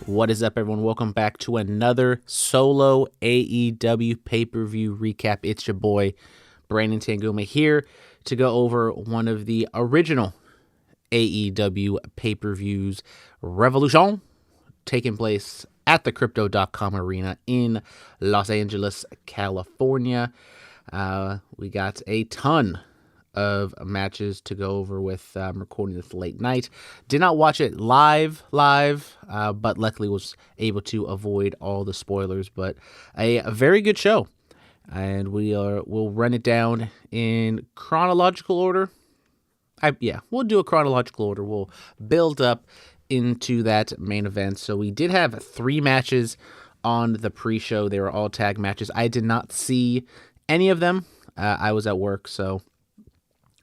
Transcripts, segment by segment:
What is up, everyone? Welcome back to another solo AEW pay-per-view recap. It's your boy, Brandon Tanguma, here to go over one of the original AEW pay-per-views, Revolution, taking place at the Crypto.com Arena in Los Angeles, California. We got a ton of matches to go over with. I'm recording this late night. Did not watch it live, but luckily was able to avoid all the spoilers. But a very good show, and we'll run it down in chronological order. We'll do a chronological order. We'll build up into that main event. So we did have 3 matches on the pre-show. They were all tag matches. I did not see any of them. I was at work, so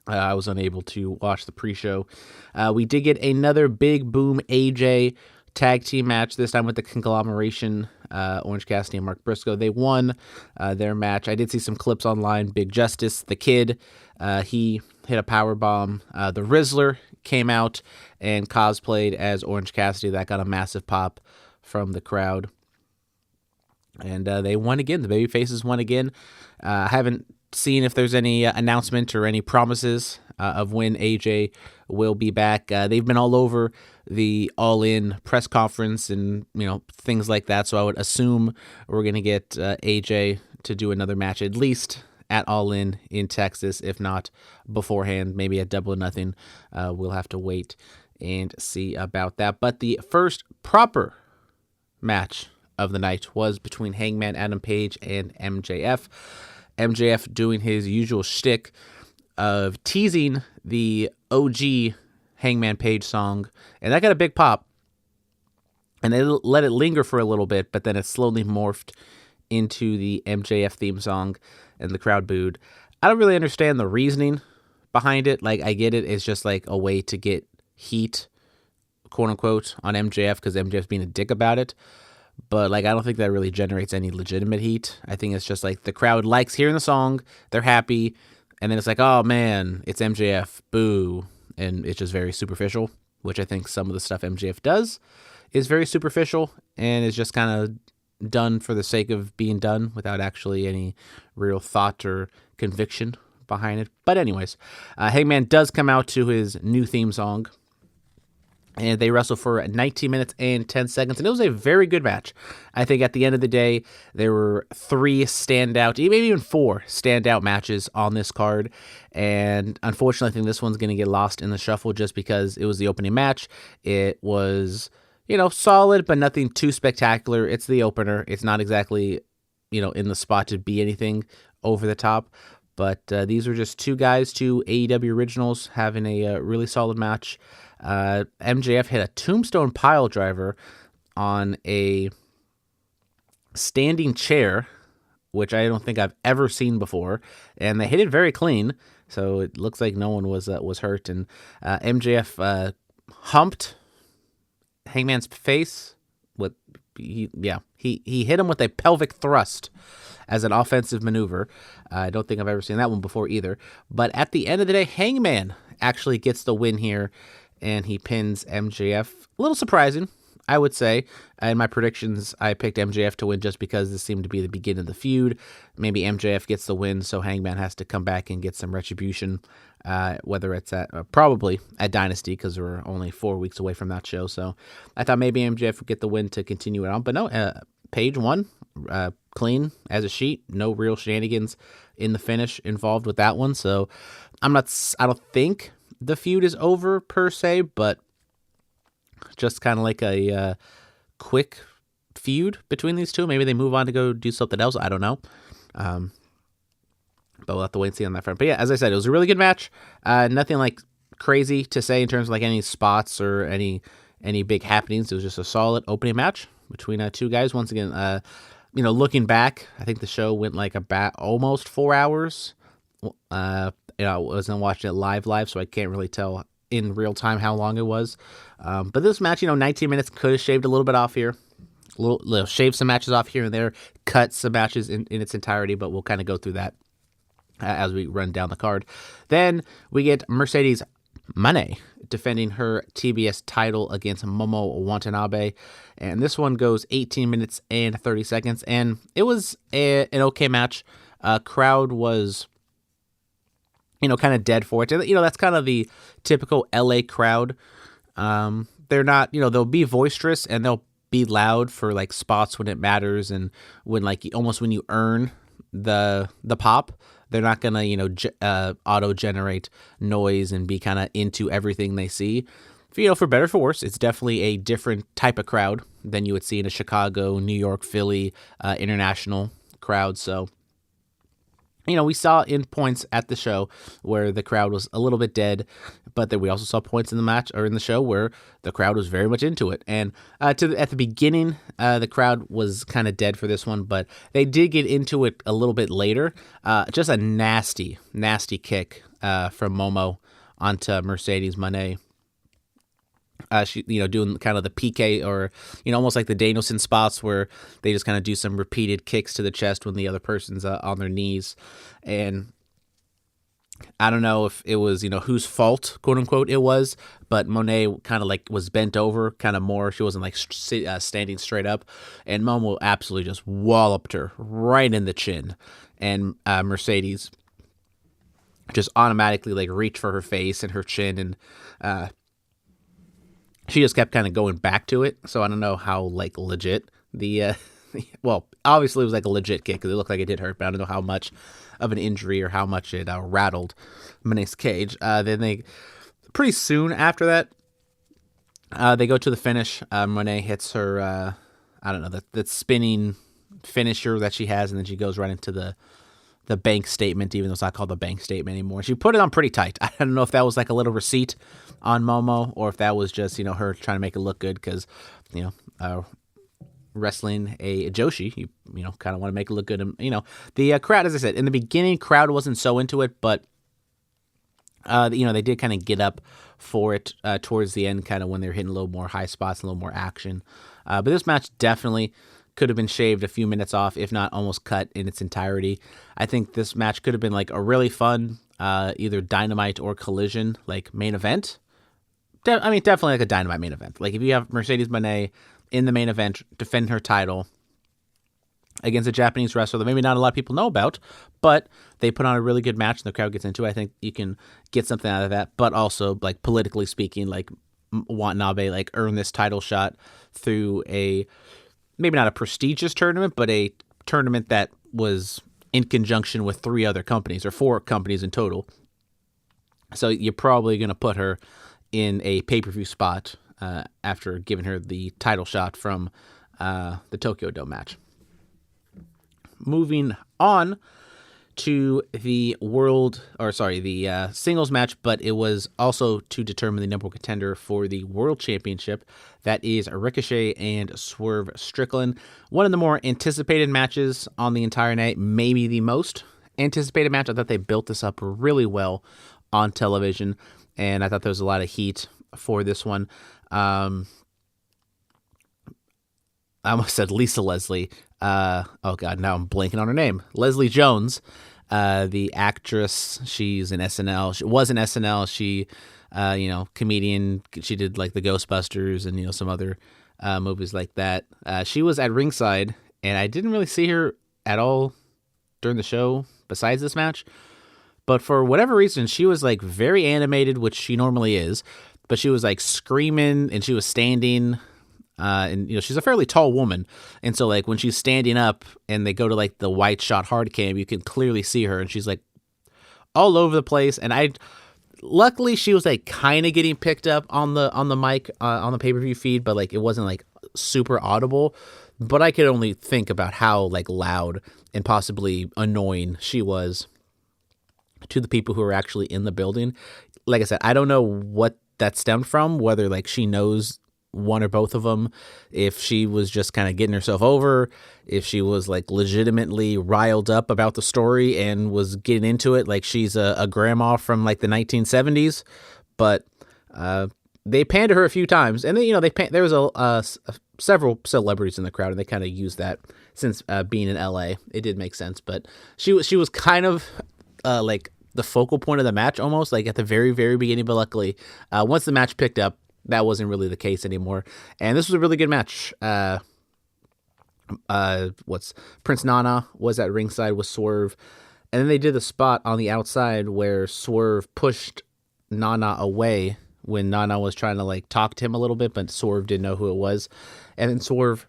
I was unable to watch the pre-show. We did get another Big Boom AJ tag team match, this time with the conglomeration, Orange Cassidy and Mark Briscoe. They won their match. I did see some clips online. Big Justice, the Kid, he hit a power bomb. The Rizzler came out and cosplayed as Orange Cassidy. That got a massive pop from the crowd. And they won again. The babyfaces won again. I haven't seen if there's any announcement or any promises of when AJ will be back. They've been all over the All In press conference and things like that, so I would assume we're going to get AJ to do another match at least at All In Texas, if not beforehand, maybe at Double or Nothing. We'll have to wait and see about that. But the first proper match of the night was between Hangman Adam Page and MJF. MJF doing his usual shtick of teasing the OG Hangman Page song, and that got a big pop. And they let it linger for a little bit, but then it slowly morphed into the MJF theme song, and the crowd booed. I don't really understand the reasoning behind it. Like, I get it. It's just like a way to get heat, quote unquote, on MJF because MJF's being a dick about it. But, I don't think that really generates any legitimate heat. I think it's just, the crowd likes hearing the song, they're happy, and then it's like, oh, man, it's MJF, boo. And it's just very superficial, which I think some of the stuff MJF does is very superficial and is just kind of done for the sake of being done without actually any real thought or conviction behind it. But anyways, Hangman does come out to his new theme song, and they wrestle for 19 minutes and 10 seconds, and it was a very good match. I think at the end of the day, there were 3 standout, maybe even 4 standout matches on this card, and unfortunately, I think this one's going to get lost in the shuffle just because it was the opening match. It was, solid, but nothing too spectacular. It's the opener. It's not exactly, in the spot to be anything over the top, but these were just 2 guys, 2 AEW originals, having a really solid match. MJF hit a tombstone pile driver on a standing chair, which I don't think I've ever seen before, and they hit it very clean, so it looks like no one was hurt. And MJF humped Hangman's face with he hit him with a pelvic thrust as an offensive maneuver. I don't think I've ever seen that one before either. But at the end of the day, Hangman actually gets the win here, and he pins MJF. A little surprising, I would say. In my predictions, I picked MJF to win just because this seemed to be the beginning of the feud. Maybe MJF gets the win, so Hangman has to come back and get some retribution, whether it's probably at Dynasty, because we're only 4 weeks away from that show. So I thought maybe MJF would get the win to continue it on. But no, Page won clean as a sheet. No real shenanigans in the finish involved with that one. So I don't think the feud is over per se, but just kind of like a quick feud between these two. Maybe they move on to go do something else. I don't know. But we'll have to wait and see on that front. But yeah, as I said, it was a really good match. Nothing crazy to say in terms of any spots or any big happenings. It was just a solid opening match between 2 guys. Once again, looking back, I think the show went about almost 4 hours. I wasn't watching it live, so I can't really tell in real time how long it was. But this match, 19 minutes, could have shaved a little bit off here. Shave some matches off here and there, cut some matches in its entirety, but we'll kind of go through that as we run down the card. Then we get Mercedes Mane defending her TBS title against Momo Watanabe. And this one goes 18 minutes and 30 seconds. And it was an okay match. Crowd was, kind of dead for it. That's kind of the typical LA crowd. They're not, they'll be boisterous and they'll be loud for like spots when it matters and when like almost when you earn the pop. They're not gonna, auto generate noise and be kind of into everything they see. For better or for worse, it's definitely a different type of crowd than you would see in a Chicago, New York, Philly, international crowd. So, we saw in points at the show where the crowd was a little bit dead, but then we also saw points in the match or in the show where the crowd was very much into it. And at the beginning, the crowd was kind of dead for this one, but they did get into it a little bit later. Just a nasty, nasty kick from Momo onto Mercedes Moné. She, doing kind of the PK or, almost like the Danielson spots where they just kind of do some repeated kicks to the chest when the other person's on their knees. And I don't know if it was, whose fault, quote unquote, it was, but Monet kind of like was bent over kind of more. She wasn't like standing straight up. And Momo absolutely just walloped her right in the chin. And Mercedes just automatically like reached for her face and her chin, and she just kept kind of going back to it. So I don't know how like legit the well, obviously it was like a legit kick because it looked like it did hurt, but I don't know how much of an injury or how much it rattled Moné's cage. Then they pretty soon after that they go to the finish. Moné hits her I don't know, that spinning finisher that she has, and then she goes right into the bank statement, even though it's not called the bank statement anymore. She put it on pretty tight. I don't know if that was like a little receipt on Momo or if that was just, her trying to make it look good because, wrestling a Joshi, you kind of want to make it look good. And, the crowd, as I said, in the beginning, crowd wasn't so into it, but, they did kind of get up for it towards the end, kind of when they were hitting a little more high spots, a little more action. But this match definitely could have been shaved a few minutes off, if not almost cut in its entirety. I think this match could have been like a really fun, either Dynamite or Collision, like main event. Definitely like a Dynamite main event. Like if you have Mercedes Moné in the main event, defend her title against a Japanese wrestler that maybe not a lot of people know about, but they put on a really good match and the crowd gets into it. I think you can get something out of that, but also like politically speaking, like Watanabe like earned this title shot through a, maybe not a prestigious tournament, but a tournament that was in conjunction with 3 other companies or 4 companies in total. So you're probably going to put her in a pay-per-view spot after giving her the title shot from the Tokyo Dome match. Moving on to the singles match, but it was also to determine the number 1 contender for the world championship. That is Ricochet and Swerve Strickland. One of the more anticipated matches on the entire night, maybe the most anticipated match. I thought they built this up really well on television, and I thought there was a lot of heat for this one. I almost said Lisa Leslie. Oh God, now I'm blanking on her name. Leslie Jones. The actress, she's in SNL. She was in SNL. She, comedian. She did like the Ghostbusters and, some other movies like that. She was at ringside, and I didn't really see her at all during the show besides this match. But for whatever reason, she was like very animated, which she normally is. But she was like screaming, and she was standing. And she's a fairly tall woman, and so like when she's standing up and they go to like the wide shot hard cam, you can clearly see her, and she's like all over the place. And luckily she was like kind of getting picked up on the mic on the pay-per-view feed, but like it wasn't like super audible. But I could only think about how like loud and possibly annoying she was to the people who were actually in the building. Like I said, I don't know what that stemmed from, whether like she knows one or both of them, if she was just kind of getting herself over, if she was like legitimately riled up about the story and was getting into it like she's a grandma from like the 1970s. But they panned to her a few times, and then there was several celebrities in the crowd, and they kind of used that since being in LA. It did make sense, but she was kind of like the focal point of the match almost, like at the very, very beginning. But luckily, once the match picked up, that wasn't really the case anymore. And this was a really good match. Prince Nana was at ringside with Swerve. And then they did the spot on the outside where Swerve pushed Nana away when Nana was trying to like talk to him a little bit, but Swerve didn't know who it was. And then Swerve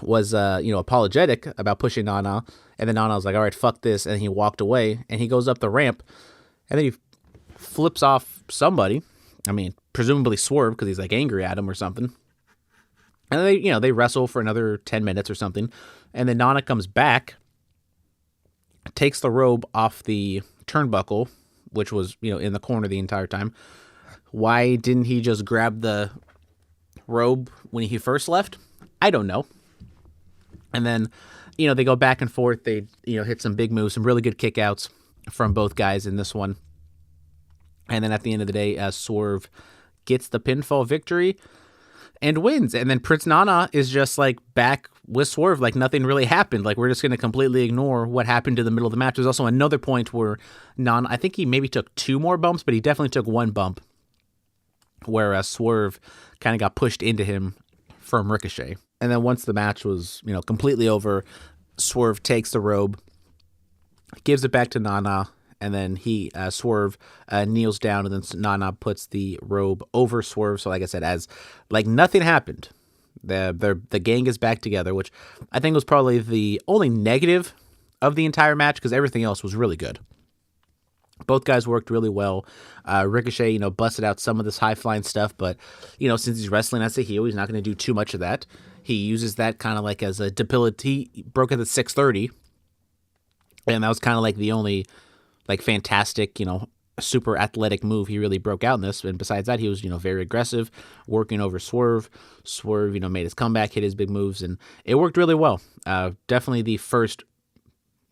was, apologetic about pushing Nana. And then Nana was like, all right, fuck this. And he walked away and he goes up the ramp and then he flips off somebody. I mean, presumably Swerve because he's like angry at him or something. And then they wrestle for another 10 minutes or something. And then Nana comes back, takes the robe off the turnbuckle, which was, in the corner the entire time. Why didn't he just grab the robe when he first left? I don't know. And then, they go back and forth. They, hit some big moves, some really good kickouts from both guys in this one. And then at the end of the day, Swerve gets the pinfall victory and wins. And then Prince Nana is just like back with Swerve, like nothing really happened. Like we're just going to completely ignore what happened in the middle of the match. There's also another point where Nana, I think he maybe took 2 more bumps, but he definitely took 1 bump where Swerve kind of got pushed into him from Ricochet. And then once the match was, completely over, Swerve takes the robe, gives it back to Nana, and then Swerve kneels down, and then Nana puts the robe over Swerve. So like I said, as like nothing happened, the gang is back together, which I think was probably the only negative of the entire match because everything else was really good. Both guys worked really well. Ricochet, busted out some of this high-flying stuff, but, since he's wrestling as a heel, he's not going to do too much of that. He uses that kind of like as a debility. He broke at the 630, and that was kind of like the only, like, fantastic, super athletic move he really broke out in this. And besides that, he was, very aggressive, working over Swerve. Swerve, made his comeback, hit his big moves, and it worked really well. Definitely the first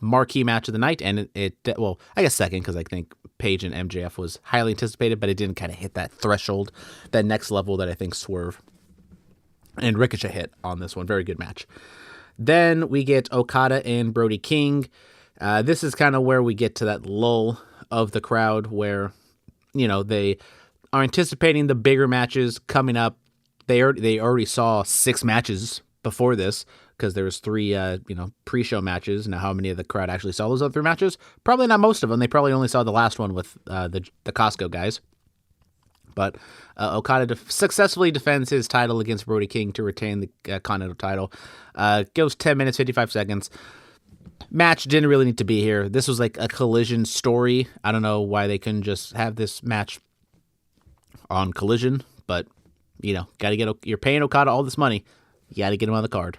marquee match of the night, and I guess second, because I think Paige and MJF was highly anticipated, but it didn't kind of hit that threshold, that next level that I think Swerve and Ricochet hit on this one. Very good match. Then we get Okada and Brody King. This is kind of where we get to that lull of the crowd where, they are anticipating the bigger matches coming up. They already saw 6 matches before this, because there was 3, pre-show matches. Now, how many of the crowd actually saw those other 3 matches? Probably not most of them. They probably only saw the last one with the Costco guys. But Okada successfully defends his title against Brody King to retain the Continental title. Goes 10 minutes, 55 seconds. Match didn't really need to be here. This was like a Collision story. I don't know why they couldn't just have this match on Collision, but, you're paying Okada all this money. You got to get him on the card.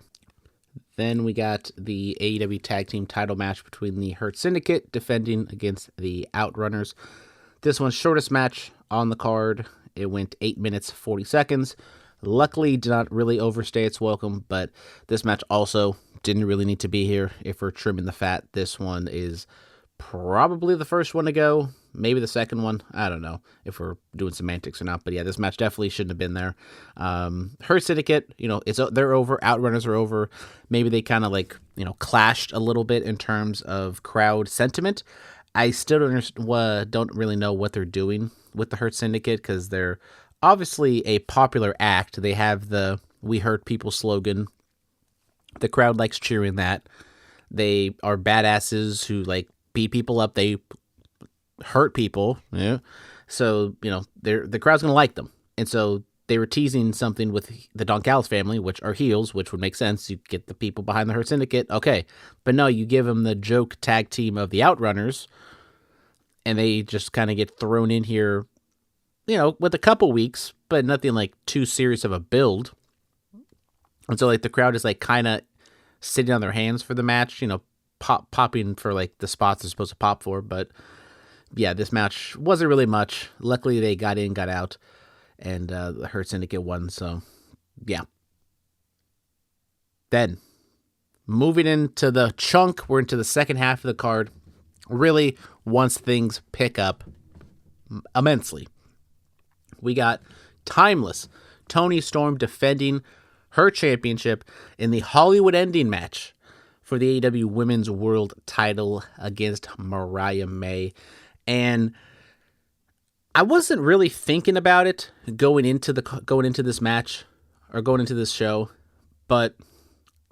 Then we got the AEW Tag Team title match between the Hurt Syndicate defending against the Outrunners. This one's shortest match on the card. It went 8 minutes, 40 seconds. Luckily, did not really overstay its welcome, but this match also didn't really need to be here. If we're trimming the fat, this one is probably the first one to go. Maybe the second one. I don't know if we're doing semantics or not. But yeah, this match definitely shouldn't have been there. Hurt Syndicate, they're over. Outrunners are over. Maybe they kind of clashed a little bit in terms of crowd sentiment. I still don't really know what they're doing with the Hurt Syndicate because they're obviously a popular act. They have the "We Hurt People" slogan. The crowd likes cheering that. They are badasses who beat people up. They hurt people. Yeah. So, the crowd's going to like them. And so they were teasing something with the Don Callis family, which are heels, which would make sense. You get the people behind the Hurt Syndicate. Okay. But no, you give them the joke tag team of the Outrunners, and they just kind of get thrown in here, with a couple weeks, but nothing too serious of a build. And so the crowd is kind of sitting on their hands for the match, popping for the spots they're supposed to pop for. But yeah, this match wasn't really much. Luckily they got in, got out, and the Hurt Syndicate won. So yeah. Then moving into the chunk, we're into the second half of the card. Really, once things pick up immensely, we got timeless Toni Storm defending her championship in the Hollywood ending match for the AEW Women's World Title against Mariah May. And I wasn't really thinking about it going into this match or going into this show, but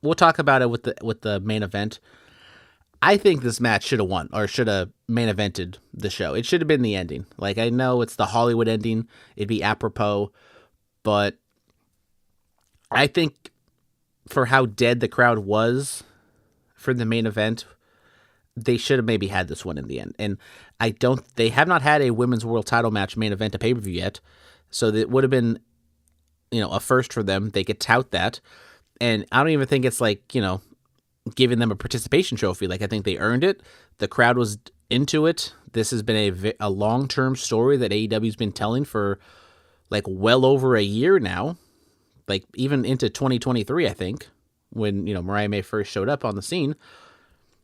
we'll talk about it with the main event. I think this match should have won or should have main evented the show. It should have been the ending. Like, I know it's the Hollywood ending. It'd be apropos, but I think for how dead the crowd was for the main event, they should have maybe had this one in the end. And they have not had a women's world title match main event to pay-per-view yet. So that would have been, a first for them. They could tout that. And I don't even think it's like, giving them a participation trophy. Like, I think they earned it. The crowd was into it. This has been a long-term story that AEW's been telling for like well over a year now. Like, even into 2023, I think, when, Mariah May first showed up on the scene.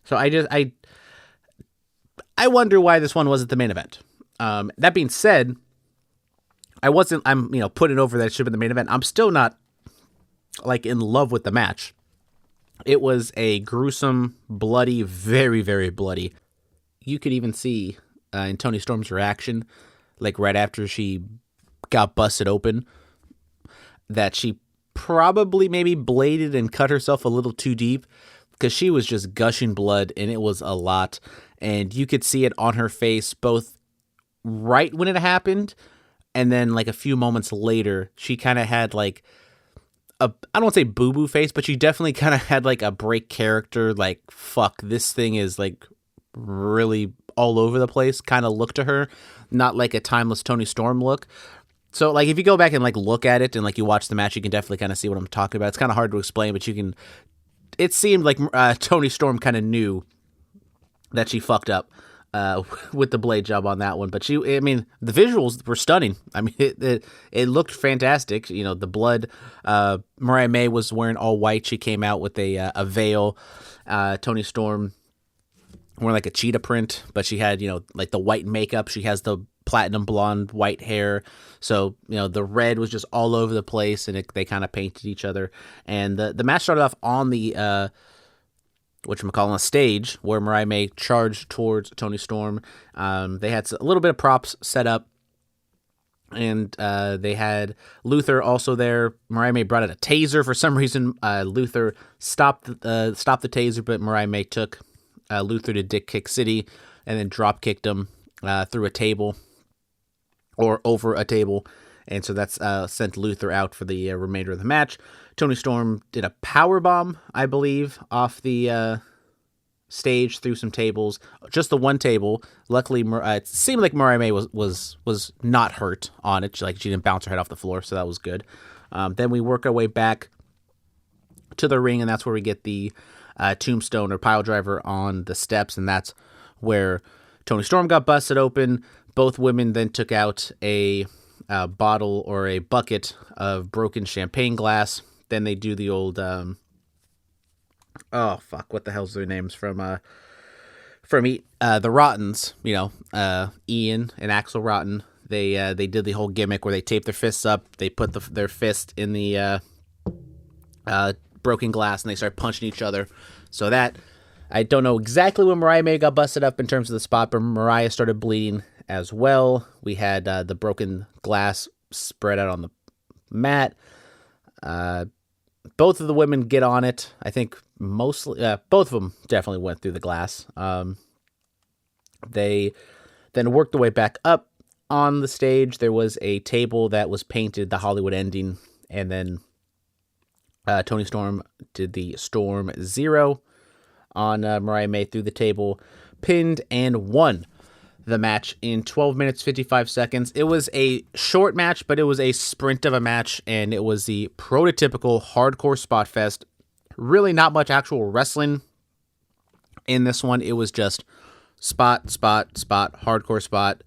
So I wonder why this one wasn't the main event. That being said, I'm putting over that it should have been the main event. I'm still not, like, in love with the match. It was a gruesome, bloody, very, very bloody. You could even see in Toni Storm's reaction, like right after she got busted open, that she probably maybe bladed and cut herself a little too deep, because she was just gushing blood, and it was a lot. And you could see it on her face, both right when it happened, and then like a few moments later, she kind of had like I don't want to say boo-boo face, but she definitely kind of had like a break character, like, fuck, this thing is like really all over the place kind of look to her, not like a timeless Toni Storm look. So, like, if you go back and like look at it and like you watch the match, you can definitely kind of see what I'm talking about. It's kind of hard to explain, but it seemed like Toni Storm kind of knew that she fucked up with the blade job on that one. But the visuals were stunning. I mean, it looked fantastic. The blood. Mariah May was wearing all white. She came out with a veil. Toni Storm wearing like a cheetah print, but she had, like the white makeup. She has the platinum blonde white hair. So, the red was just all over the place, and they kind of painted each other. And the match started off on the a stage where Mariah May charged towards Toni Storm. They had a little bit of props set up, and they had Luther also there. Mariah May brought out a taser for some reason. Luther stopped the taser, but Mariah May took Luther to Dick Kick City and then drop kicked him through a table or over a table. And so that's sent Luther out for the remainder of the match. Toni Storm did a power bomb, I believe, off the stage through some tables. Just the one table. Luckily, it seemed like Mariah May was not hurt on it. She didn't bounce her head off the floor, so that was good. Then we work our way back to the ring, and that's where we get the tombstone or pile driver on the steps, and that's where Toni Storm got busted open. Both women then took out a bottle or a bucket of broken champagne glass. Then they do the old, what the hell's their names from the Rottens, Ian and Axel Rotten. They did the whole gimmick where they tape their fists up, they put their fist in the broken glass, and they start punching each other. So that, I don't know exactly when Mariah May got busted up in terms of the spot, but Mariah started bleeding as well. We had the broken glass spread out on the mat. Both of the women get on it. I think mostly, both of them definitely went through the glass. They then worked their way back up on the stage. There was a table that was painted the Hollywood ending, and then Toni Storm did the Storm Zero on Mariah May through the table, pinned and won the match in 12 minutes, 55 seconds. It was a short match, but it was a sprint of a match, and it was the prototypical hardcore spot fest. Really not much actual wrestling in this one. It was just spot, hardcore spot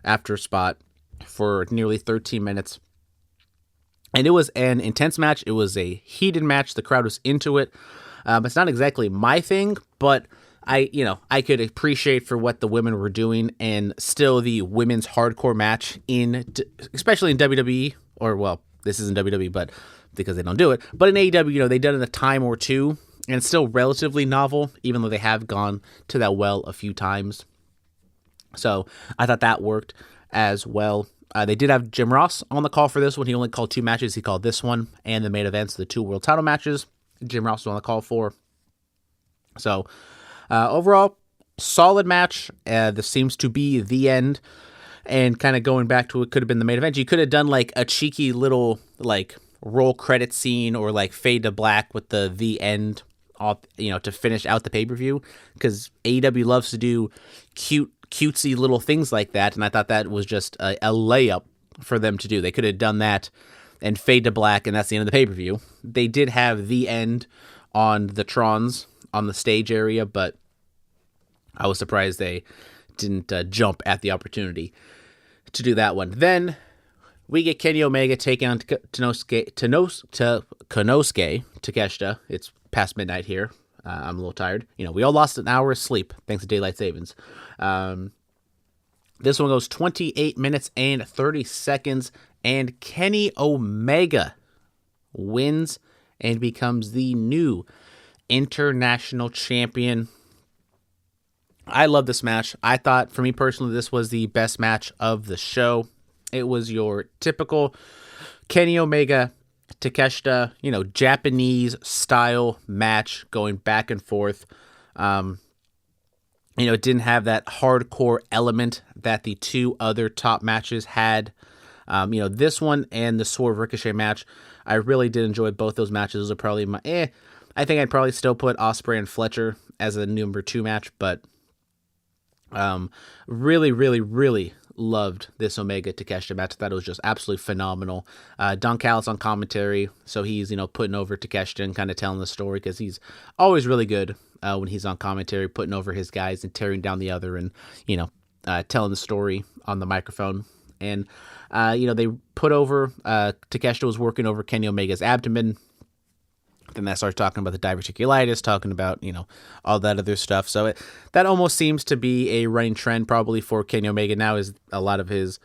after spot for nearly 13 minutes. And it was an intense match. It was a heated match. The crowd was into it. It's not exactly my thing, but I could appreciate for what the women were doing, and still the women's hardcore match especially in WWE, or well, this isn't WWE, but because they don't do it, but in AEW, they've done it a time or two, and it's still relatively novel, even though they have gone to that well a few times. So I thought that worked as well. They did have Jim Ross on the call for this one. He only called 2 matches. He called this one and the main events, the 2 world title matches. Jim Ross was on the call for. So overall, solid match. This seems to be the end. And kind of going back to what could have been the main event, you could have done like a cheeky little like roll credit scene or like fade to black with the end, to finish out the pay-per-view, because AEW loves to do cutesy little things like that, and I thought that was just a layup for them to do. They could have done that and fade to black, and that's the end of the pay-per-view. They did have the end on the Trons on the stage area, but I was surprised they didn't jump at the opportunity to do that one. Then we get Kenny Omega taking on Konosuke Takeshita. It's past midnight here. I'm a little tired. We all lost an hour of sleep thanks to daylight savings. This one goes 28 minutes and 30 seconds, and Kenny Omega wins and becomes the new international champion. I love this match. I thought, for me personally, this was the best match of the show. It was your typical Kenny Omega, Takeshita, Japanese style match going back and forth. It didn't have that hardcore element that the 2 other top matches had. This one and the Swerve Ricochet match, I really did enjoy both those matches. Those are probably I think I'd probably still put Ospreay and Fletcher as a number 2 match, but really, really, really loved this Omega Takeshita match. I thought it was just absolutely phenomenal. Don Callis on commentary, so he's putting over Takeshita and kind of telling the story, because he's always really good when he's on commentary, putting over his guys and tearing down the other, and telling the story on the microphone. And they put over Takeshita was working over Kenny Omega's abdomen. Then that starts talking about the diverticulitis, talking about, all that other stuff. So that almost seems to be a running trend probably for Kenny Omega now, is a lot of his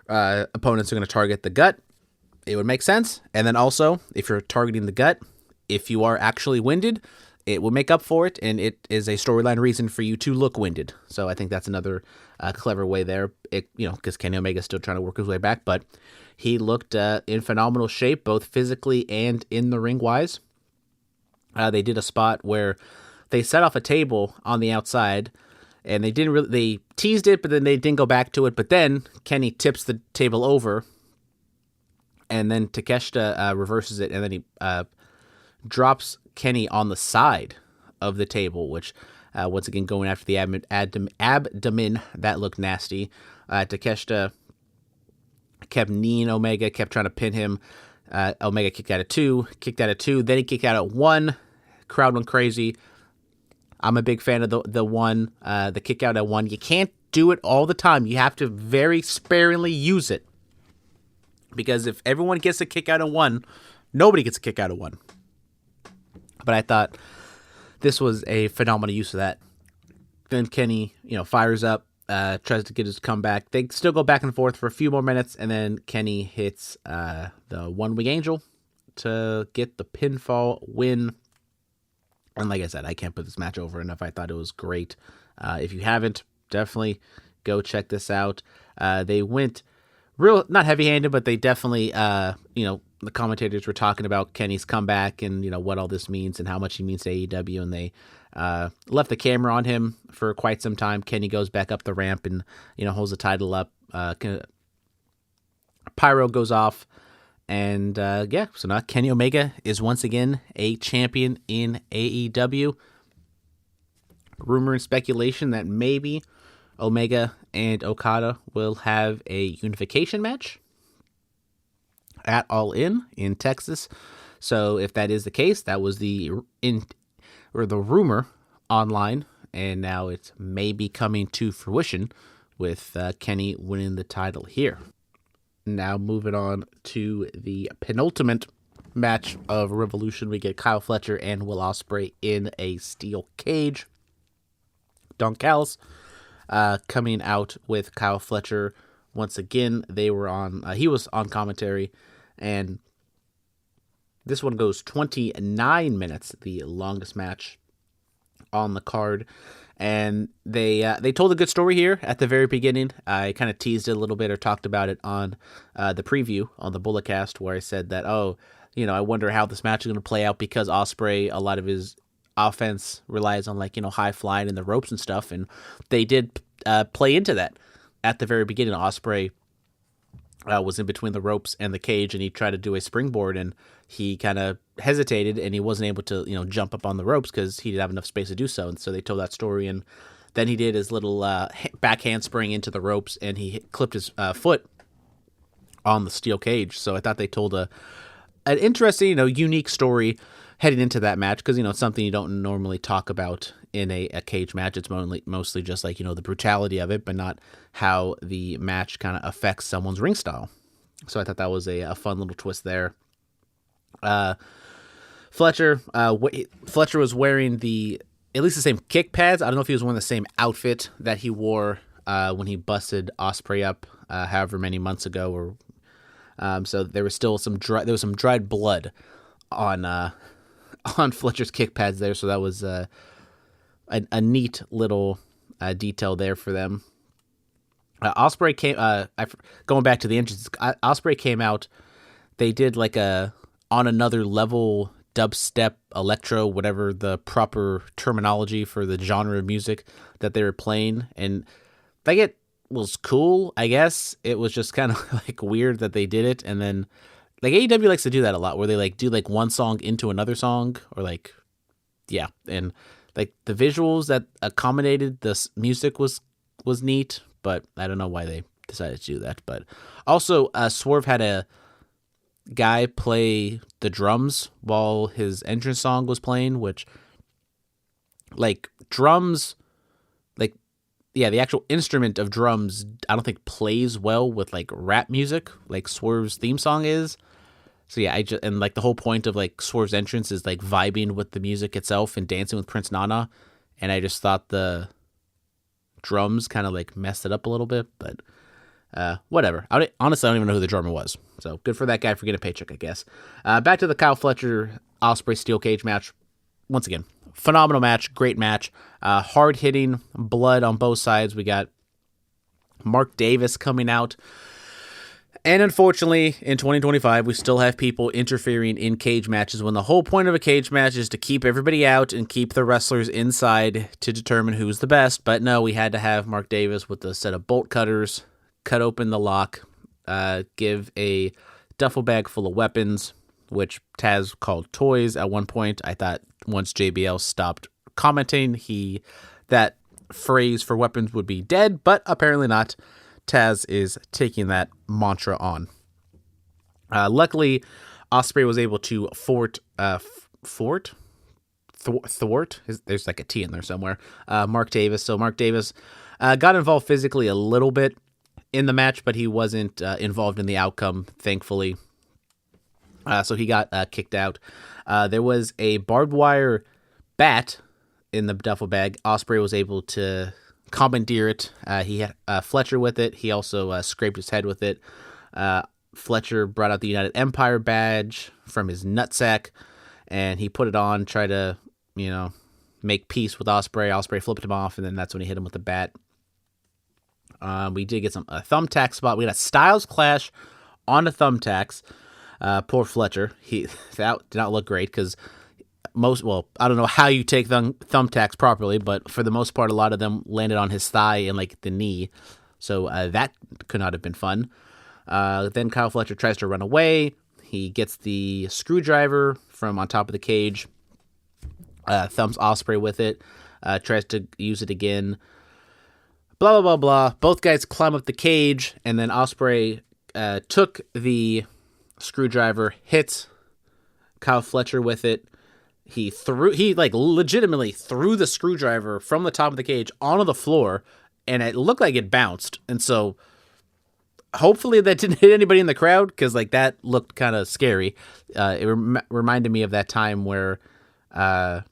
opponents are going to target the gut. It would make sense. And then also, if you're targeting the gut, if you are actually winded, it will make up for it, and it is a storyline reason for you to look winded. So I think that's another clever way there, because Kenny Omega is still trying to work his way back, but he looked in phenomenal shape, both physically and in the ring-wise. They did a spot where they set off a table on the outside, and they teased it, but then they didn't go back to it. But then Kenny tips the table over, and then Takeshita reverses it, and then he drops Kenny on the side of the table, which once again going after the abdomen, that looked nasty. Takeshita kept kneeing Omega, kept trying to pin him. Omega kicked out at 2, then he kicked out at 1. Crowd went crazy. I'm a big fan of the one, the kick out at 1. You can't do it all the time. You have to very sparingly use it, because if everyone gets a kick out at 1, nobody gets a kick out at 1. But I thought this was a phenomenal use of that. Then Kenny, fires up, tries to get his comeback. They still go back and forth for a few more minutes, and then Kenny hits the One-Wing Angel to get the pinfall win. And like I said, I can't put this match over enough. I thought it was great. If you haven't, definitely go check this out. They went not heavy-handed, but they definitely, the commentators were talking about Kenny's comeback and, what all this means and how much he means to AEW, and they left the camera on him for quite some time. Kenny goes back up the ramp and, holds the title up. Pyro goes off. And, so now Kenny Omega is once again a champion in AEW. Rumor and speculation that maybe Omega and Okada will have a unification match at All In Texas. So if that is the case, that was the rumor online, and now it's maybe coming to fruition with Kenny winning the title here. Now moving on to the penultimate match of Revolution, we get Kyle Fletcher and Will Ospreay in a steel cage. Don Callis coming out with Kyle Fletcher once again. He was on commentary, and This one goes 29 minutes, the longest match on the card. And they told a good story here at the very beginning. I kind of teased it a little bit or talked about it on the preview on the Bulletcast, where I said that, I wonder how this match is going to play out, because Ospreay, a lot of his offense relies on high flying in the ropes and stuff, and they did play into that at the very beginning. Ospreay was in between the ropes and the cage, and he tried to do a springboard, and he kind of hesitated, and he wasn't able to jump up on the ropes because he didn't have enough space to do so. And so they told that story, and then he did his little back handspring into the ropes, and he clipped his foot on the steel cage. So I thought they told an interesting, unique story heading into that match, because it's something you don't normally talk about in a cage match. It's mostly just the brutality of it, but not how the match kind of affects someone's ring style. So I thought that was a fun little twist there. Fletcher was wearing at least the same kick pads. I don't know if he was wearing the same outfit that he wore when he busted Ospreay up however many months ago, or so there was still some dried blood on Fletcher's kick pads there. So that was a neat little detail there for them. Ospreay came going back to the entrance. Ospreay came out. They did on another level dubstep, electro, whatever the proper terminology for the genre of music that they were playing, and it was cool. I guess it was just kind of weird that they did it, and then AEW likes to do that a lot, where they do one song into another song, or yeah, and the visuals that accommodated this music was neat, but I don't know why they decided to do that. But also, Swerve had a guy play the drums while his entrance song was playing, which drums, the actual instrument of drums, I don't think plays well with rap music like Swerve's theme song is. So yeah, and the whole point of Swerve's entrance is vibing with the music itself and dancing with Prince Nana, and I just thought the drums kind of messed it up a little bit, but whatever. Honestly, I don't even know who the drummer was. So good for that guy for getting a paycheck, I guess. Back to the Kyle Fletcher Ospreay steel cage match. Once again, phenomenal match, great match. Hard hitting, blood on both sides. We got Mark Davis coming out. And unfortunately, in 2025, we still have people interfering in cage matches when the whole point of a cage match is to keep everybody out and keep the wrestlers inside to determine who's the best. But no, we had to have Mark Davis with a set of bolt cutters cut open the lock, give a duffel bag full of weapons, which Taz called toys at one point. I thought once JBL stopped commenting, that phrase for weapons would be dead, but apparently not. Taz is taking that mantra on. Luckily, Ospreay was able to thwart. There's a T in there somewhere. Mark Davis. So Mark Davis got involved physically a little bit in the match, but he wasn't involved in the outcome, thankfully. So he got kicked out. There was a barbed wire bat in the duffel bag. Ospreay was able to commandeer it. He had Fletcher with it. He also scraped his head with it. Fletcher brought out the United Empire badge from his nutsack, and he put it on, tried to, make peace with Ospreay. Ospreay flipped him off, and then that's when he hit him with the bat. We did get a thumbtack spot. We got a Styles Clash on the thumbtacks. Poor Fletcher. That did not look great because I don't know how you take thumbtacks properly, but for the most part, a lot of them landed on his thigh and the knee. So that could not have been fun. Then Kyle Fletcher tries to run away. He gets the screwdriver from on top of the cage, thumbs Ospreay with it, tries to use it again. Blah, blah, blah, blah. Both guys climb up the cage, and then Ospreay took the screwdriver, hits Kyle Fletcher with it. He legitimately threw the screwdriver from the top of the cage onto the floor, and it looked like it bounced. And so hopefully that didn't hit anybody in the crowd, because that looked kind of scary. It reminded me of that time where Brock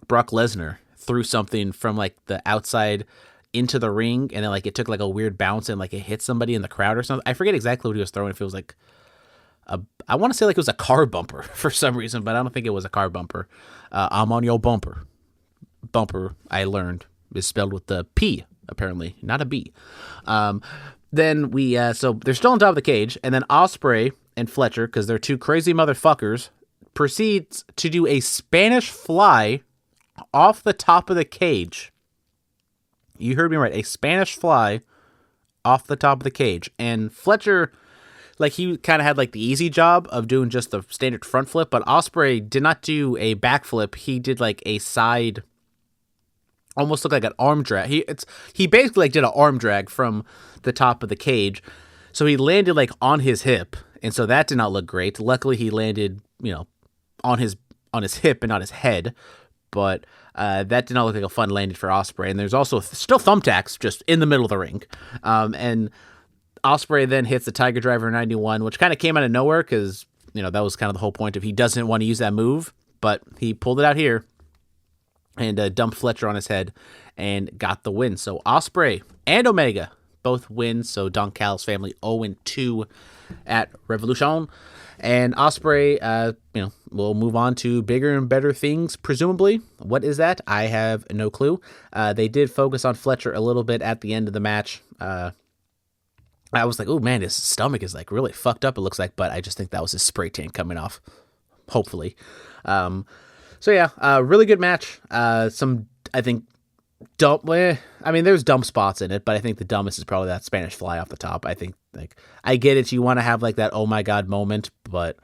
Lesnar threw something from the outside into the ring, and then it took a weird bounce and it hit somebody in the crowd or something. I forget exactly what he was throwing, if it was I want to say like it was a car bumper for some reason, but I don't think it was a car bumper. I'm on your bumper. Bumper, I learned, is spelled with the P, apparently, not a B. Then so they're still on top of the cage, and then Ospreay and Fletcher, because they're two crazy motherfuckers, proceeds to do a Spanish fly off the top of the cage. You heard me right, a Spanish fly off the top of the cage. And Fletcher, like, he kind of had like the easy job of doing just the standard front flip, but Ospreay did not do a backflip. He did like a side, almost looked like an arm drag. He basically like did an arm drag from the top of the cage. So he landed like on his hip, and so that did not look great. Luckily he landed, on his hip and not his head. But that did not look like a fun landing for Ospreay. And there's also still thumbtacks just in the middle of the ring. And Ospreay then hits the Tiger Driver 91, which kind of came out of nowhere because, that was kind of the whole point of he doesn't want to use that move. But he pulled it out here and dumped Fletcher on his head and got the win. So Ospreay and Omega both win. So Don Callis family 0-2 at Revolution. And Ospreay, will move on to bigger and better things, presumably. What is that? I have no clue. They did focus on Fletcher a little bit at the end of the match. I was like, oh man, his stomach is like really fucked up, it looks like, but I just think that was his spray tan coming off, hopefully. Really good match. Some, I think, there's dumb spots in it, but I think the dumbest is probably that Spanish fly off the top. I think, like, I get it, you want to have like that oh my god moment, but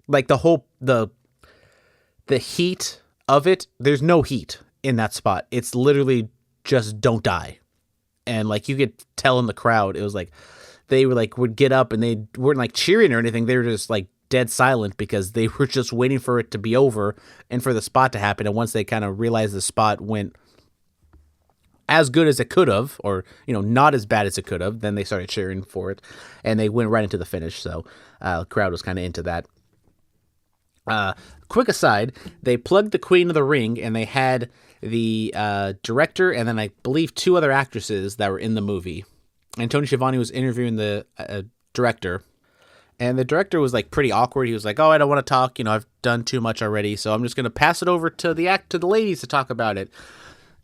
like the heat of it, there's no heat in that spot. It's literally just don't die. And like you could tell in the crowd, it was like they were like would get up and they weren't like cheering or anything. They were just like dead silent because they were just waiting for it to be over and for the spot to happen. And once they kind of realized the spot went as good as it could have, or not as bad as it could have, then they started cheering for it, and they went right into the finish. So the crowd was kind of into that. Quick aside, they plugged the Queen of the Ring, and they had the director and then I believe two other actresses that were in the movie. And Tony Schiavone was interviewing the director, and the director was like pretty awkward. He was like, "Oh, I don't want to talk. I've done too much already, so I'm just gonna pass it over to the ladies to talk about it."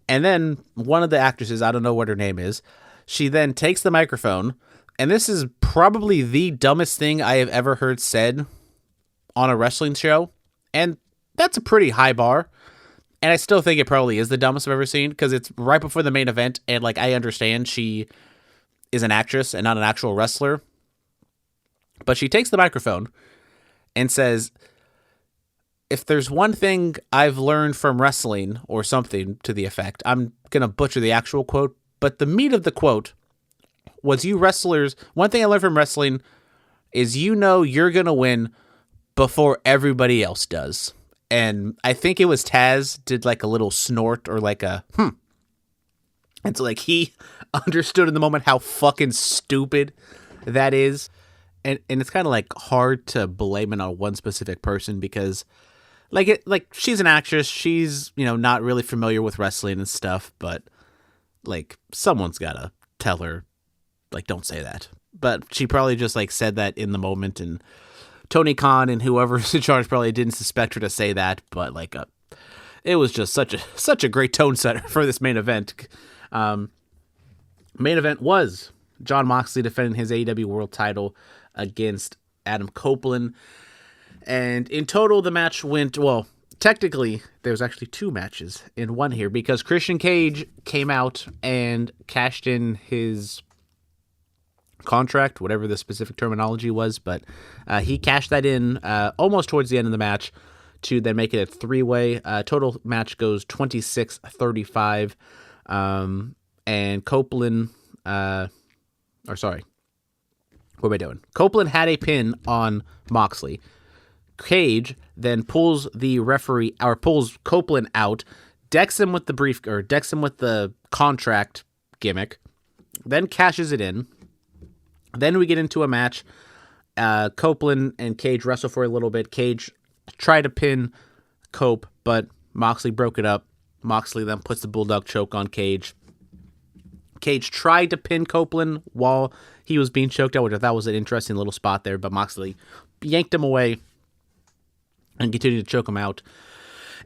And then one of the actresses, I don't know what her name is, she then takes the microphone, and this is probably the dumbest thing I have ever heard said on a wrestling show, and that's a pretty high bar, and I still think it probably is the dumbest I've ever seen, because it's right before the main event, and like I understand she is an actress and not an actual wrestler, but she takes the microphone and says, "If there's one thing I've learned from wrestling," or something to the effect. I'm going to butcher the actual quote, but the meat of the quote was, "You wrestlers, one thing I learned from wrestling is you're going to win before everybody else does." And I think it was Taz did like a little snort or like a, And so like he understood in the moment how fucking stupid that is. And it's kind of like hard to blame it on one specific person because like she's an actress, she's, not really familiar with wrestling and stuff, but like someone's got to tell her, like, don't say that. But she probably just like said that in the moment, and Tony Khan and whoever's in charge probably didn't suspect her to say that, but like it was just such a great tone setter for this main event. Main event was Jon Moxley defending his AEW World Title against Adam Copeland, and in total the match went well. Technically, there's actually two matches in one here because Christian Cage came out and cashed in his contract, whatever the specific terminology was, but he cashed that in almost towards the end of the match to then make it a three-way. Total match goes 26-35, and Copeland, what am I doing? Copeland had a pin on Moxley. Cage then pulls Copeland out, decks him with the contract gimmick, then cashes it in. Then we get into a match. Copeland and Cage wrestle for a little bit. Cage tried to pin Cope, but Moxley broke it up. Moxley then puts the Bulldog choke on Cage. Cage tried to pin Copeland while he was being choked out, which I thought was an interesting little spot there, but Moxley yanked him away and continued to choke him out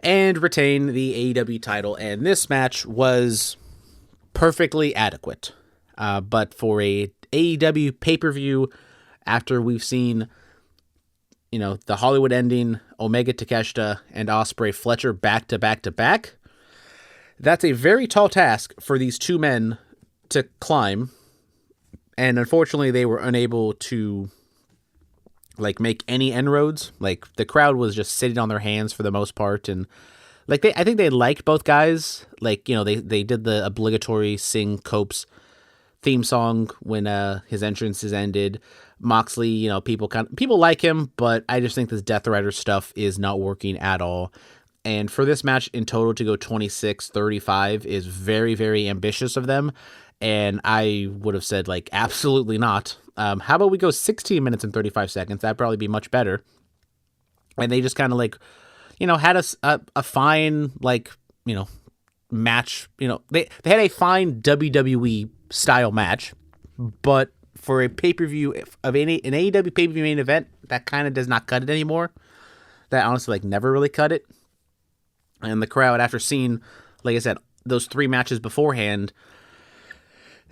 and retain the AEW title. And this match was perfectly adequate. But for a AEW pay-per-view, after we've seen, the Hollywood ending, Omega, Takeshita, and Ospreay, Fletcher back to back to back, that's a very tall task for these two men to climb. And unfortunately, they were unable to make any inroads. The crowd was just sitting on their hands for the most part, and I think they liked both guys. They did the obligatory sing Cope's theme song when his entrances ended. Moxley, people like him, but I just think this Death Rider stuff is not working at all. And for this match in total to go 26-35 is very, very ambitious of them. And I would have said, absolutely not. How about we go 16 minutes and 35 seconds? That'd probably be much better. And they just kind of had a fine, match. They had a fine WWE style match, but for a pay-per-view of an AEW pay-per-view main event, that kind of does not cut it anymore. That honestly, never really cut it. And the crowd, after seeing, like I said, those three matches beforehand,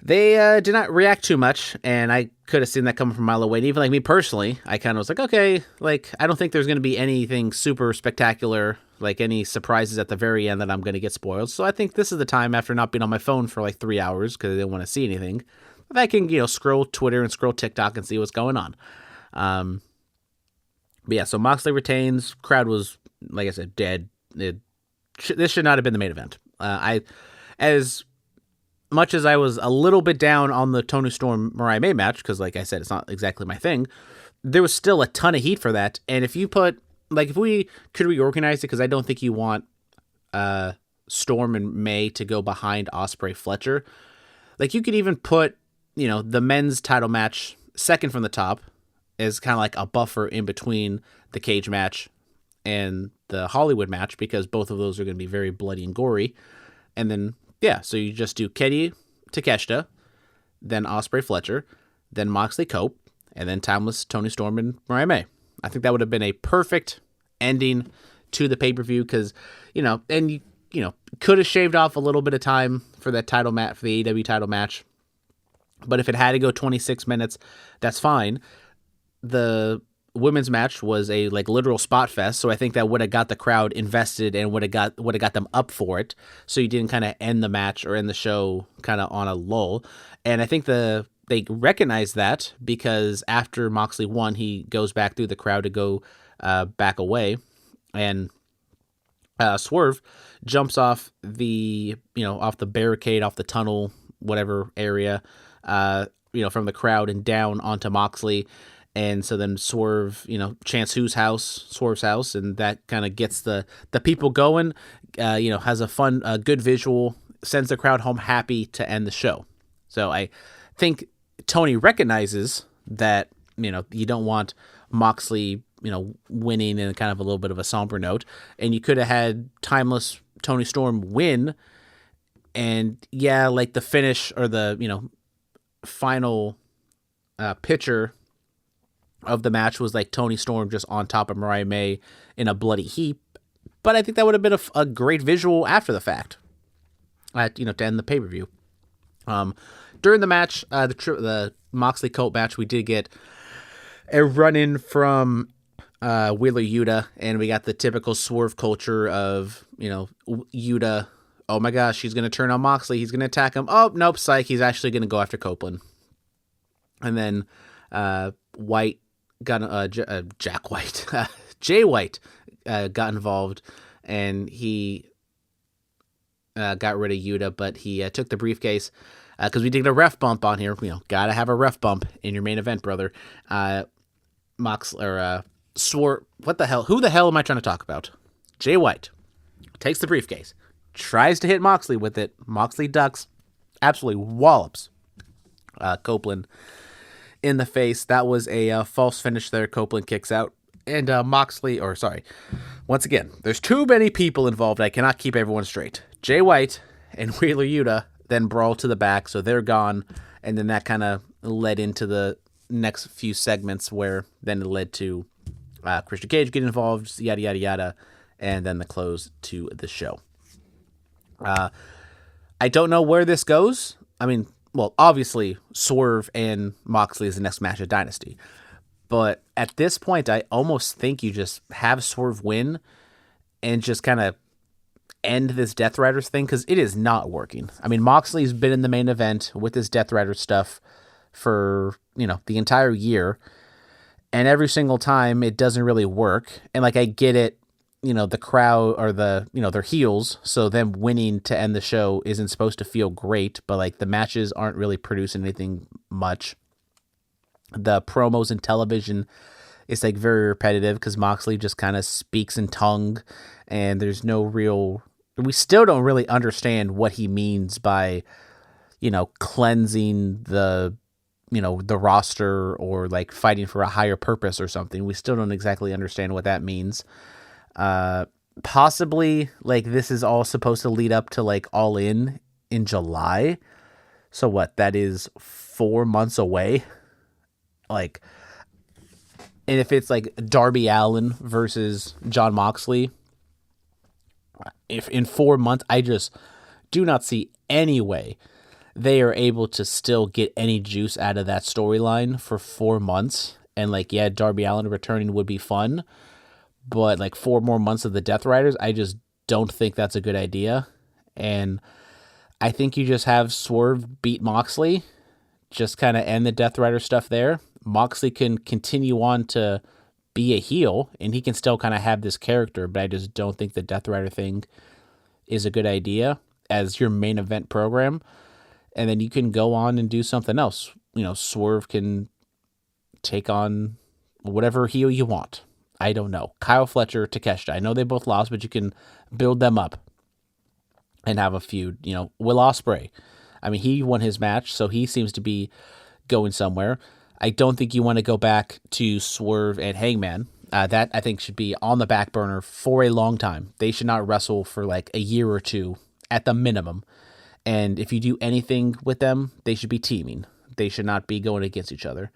they did not react too much, and I could have seen that coming from a mile away. And even me personally, I kind of was okay, I don't think there's going to be anything super spectacular, any surprises at the very end that I'm going to get spoiled. So I think this is the time, after not being on my phone for 3 hours because I didn't want to see anything, that I can scroll Twitter and scroll TikTok and see what's going on. But yeah, so Moxley retains. Crowd was, like I said, dead. This should not have been the main event. As much as I was a little bit down on the Toni Storm Mariah May match, because like I said, it's not exactly my thing, there was still a ton of heat for that. And if you put, if we could reorganize it, because I don't think you want Storm and May to go behind Ospreay Fletcher. You could even put, the men's title match second from the top as kind of a buffer in between the cage match and the Hollywood match, because both of those are going to be very bloody and gory. And then, yeah, so you just do Kenny Takeshita, then Ospreay Fletcher, then Moxley Cope, and then timeless Toni Storm and Mariah May. I think that would have been a perfect ending to the pay-per-view, because, and you could have shaved off a little bit of time for that title match, for the AEW title match. But if it had to go 26 minutes, that's fine. The women's match was a literal spot fest, so I think that would have got the crowd invested and would have got them up for it. So you didn't kind of end the match or end the show kind of on a lull. And I think they recognized that, because after Moxley won, he goes back through the crowd to go back away, and Swerve jumps off the barricade, off the tunnel, whatever area, from the crowd and down onto Moxley. And so then Swerve, chants Swerve's house, and that kind of gets the people going, has a fun, good visual, sends the crowd home happy to end the show. So I think Tony recognizes that, you don't want Moxley, winning in kind of a little bit of a somber note, and you could have had timeless Toni Storm win, and yeah, the finish or the, final picture of the match was Toni Storm just on top of Mariah May in a bloody heap. But I think that would have been a great visual after the fact, to end the pay-per-view. During the match, the Moxley Colt match, we did get a run-in from Wheeler Yuta, and we got the typical Swerve culture of, Yuta, oh my gosh, he's going to turn on Moxley, he's going to attack him. Oh, nope, psych, he's actually going to go after Copeland. And then White got Jack White, Jay White got involved, and he got rid of Yuta, but he took the briefcase because we did a ref bump on here. Gotta have a ref bump in your main event, brother. Swerve. What the hell? Who the hell am I trying to talk about? Jay White takes the briefcase, tries to hit Moxley with it. Moxley ducks, absolutely wallops Copeland in the face. That was a false finish there. Copeland kicks out. And once again, there's too many people involved. I cannot keep everyone straight. Jay White and Wheeler Yuta then Brawl to the back, so they're gone, and then that kind of led into the next few segments where then it led to Christian Cage getting involved, yada, yada, yada, and then the close to the show. I don't know where this goes. I mean, well, obviously, Swerve and Moxley is the next match at Dynasty. But at this point, I almost think you just have Swerve win and just kind of end this Death Riders thing, because it is not working. I mean, Moxley's been in the main event with this Death Rider stuff for, the entire year. And every single time it doesn't really work. And like, I get it, the crowd or they're heels. So them winning to end the show isn't supposed to feel great, but like the matches aren't really producing anything much. The promos and television is like very repetitive because Moxley just kind of speaks in tongue and there's no real, we still don't really understand what he means by, cleansing the roster or like fighting for a higher purpose or something. We still don't exactly understand what that means. Possibly like this is all supposed to lead up to like All In July. So what, that is 4 months away. Like, and if it's like Darby Allin versus Jon Moxley, if in 4 months, I just do not see any way they are able to still get any juice out of that storyline for 4 months. And like, yeah, Darby Allin returning would be fun, but like 4 more months of the Death Riders, I just don't think that's a good idea. And I think you just have Swerve beat Moxley, just kind of end the Death Rider stuff there. Moxley can continue on to be a heel, and he can still kind of have this character, but I just don't think the Death Rider thing is a good idea as your main event program. And then you can go on and do something else. Swerve can take on whatever heel you want. I don't know. Kyle Fletcher, Takeshita. I know they both lost, but you can build them up and have a feud. Will Ospreay. I mean, he won his match, so he seems to be going somewhere. I don't think you want to go back to Swerve and Hangman. That, I think, should be on the back burner for a long time. They should not wrestle for like a year or two at the minimum. And if you do anything with them, they should be teaming. They should not be going against each other.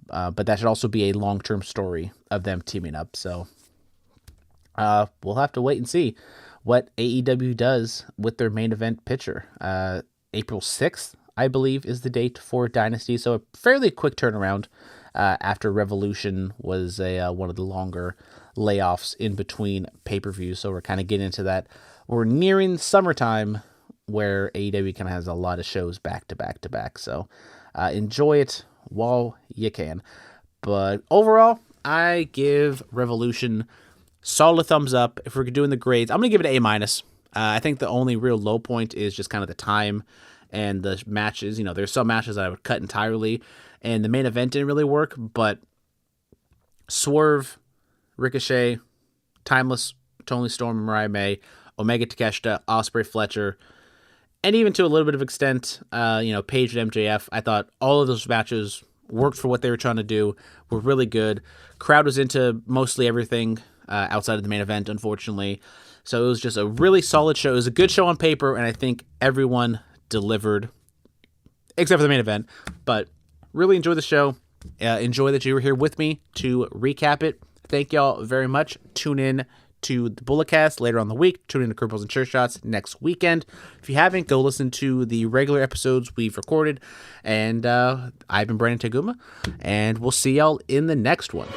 But that should also be a long-term story of them teaming up. So we'll have to wait and see what AEW does with their main event picture. April 6th, I believe, is the date for Dynasty. So a fairly quick turnaround after Revolution was one of the longer layoffs in between pay-per-views. So we're kind of getting into that. We're nearing summertime where AEW kind of has a lot of shows back to back to back. So enjoy it while you can. But overall, I give Revolution solid thumbs up. If we're doing the grades, I'm going to give it an A-. I think the only real low point is just kind of the time and the matches. There's some matches that I would cut entirely, and the main event didn't really work, but Swerve, Ricochet, Timeless, Toni Storm, Mariah May, Omega Takeshita, Ospreay, Fletcher, and even to a little bit of extent, Paige and MJF, I thought all of those matches worked for what they were trying to do, were really good. Crowd was into mostly everything outside of the main event, unfortunately. So it was just a really solid show. It was a good show on paper, and I think everyone delivered, except for the main event. But really enjoy the show. Enjoy that you were here with me to recap it. Thank y'all very much. Tune in to the Bulletcast later on the week. Tune in to Cripples and Chair Shots next weekend. If you haven't, go listen to the regular episodes we've recorded. And I've been Brandon Tanguma, and we'll see y'all in the next one.